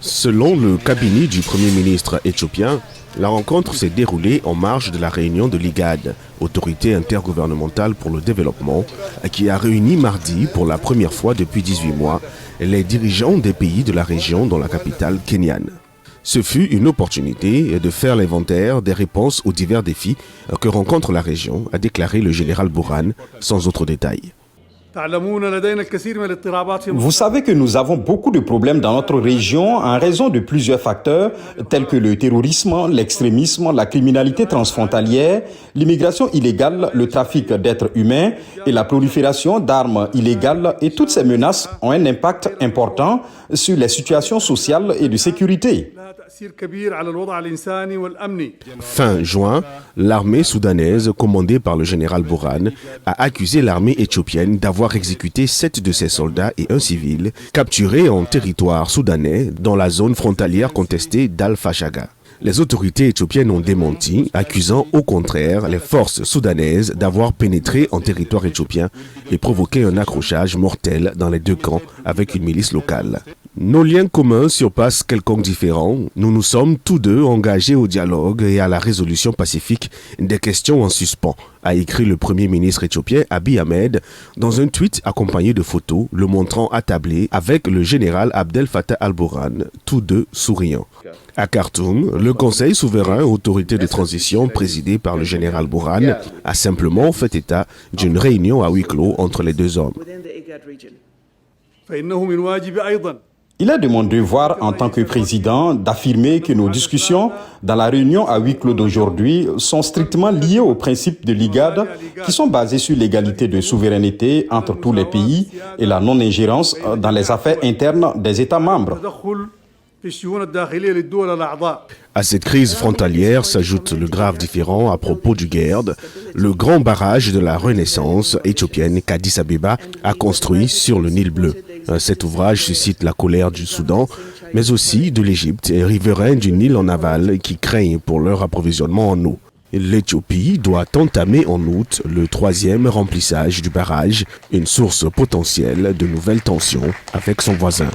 Selon le cabinet du Premier ministre éthiopien, la rencontre s'est déroulée en marge de la réunion de l'IGAD, autorité intergouvernementale pour le développement, qui a réuni mardi pour la première fois depuis 18 mois les dirigeants des pays de la région dans la capitale kenyane. Ce fut une opportunité de faire l'inventaire des réponses aux divers défis que rencontre la région, a déclaré le général Burhan, sans autre détail. Vous savez que nous avons beaucoup de problèmes dans notre région en raison de plusieurs facteurs tels que le terrorisme, l'extrémisme, la criminalité transfrontalière, l'immigration illégale, le trafic d'êtres humains et la prolifération d'armes illégales, et toutes ces menaces ont un impact important sur les situations sociales et de sécurité. Fin juin, l'armée soudanaise, commandée par le général Burhan, a accusé l'armée éthiopienne d'avoir exécuté 7 de ses soldats et un civil capturés en territoire soudanais dans la zone frontalière contestée d'Al-Fashaga. Les autorités éthiopiennes ont démenti, accusant au contraire les forces soudanaises d'avoir pénétré en territoire éthiopien et provoqué un accrochage mortel dans les deux camps avec une milice locale. Nos liens communs surpassent quelconque différent. Nous nous sommes tous deux engagés au dialogue et à la résolution pacifique des questions en suspens, a écrit le Premier ministre éthiopien Abiy Ahmed dans un tweet accompagné de photos le montrant attablé avec le général Abdel Fattah al-Burhan, tous deux souriants. À Khartoum, le Conseil souverain, autorité de transition présidé par le général Burhan, a simplement fait état d'une réunion à huis clos entre les deux hommes. Il est de mon devoir en tant que président d'affirmer que nos discussions dans la réunion à huis clos d'aujourd'hui sont strictement liées aux principes de l'IGAD qui sont basés sur l'égalité de souveraineté entre tous les pays et la non-ingérence dans les affaires internes des États membres. À cette crise frontalière s'ajoute le grave différend à propos du GERD, le grand barrage de la Renaissance éthiopienne qu'Addis Abeba a construit sur le Nil bleu. Cet ouvrage suscite la colère du Soudan, mais aussi de l'Égypte et riverains du Nil en aval qui craignent pour leur approvisionnement en eau. L'Éthiopie doit entamer en août le 3e remplissage du barrage, une source potentielle de nouvelles tensions avec son voisin.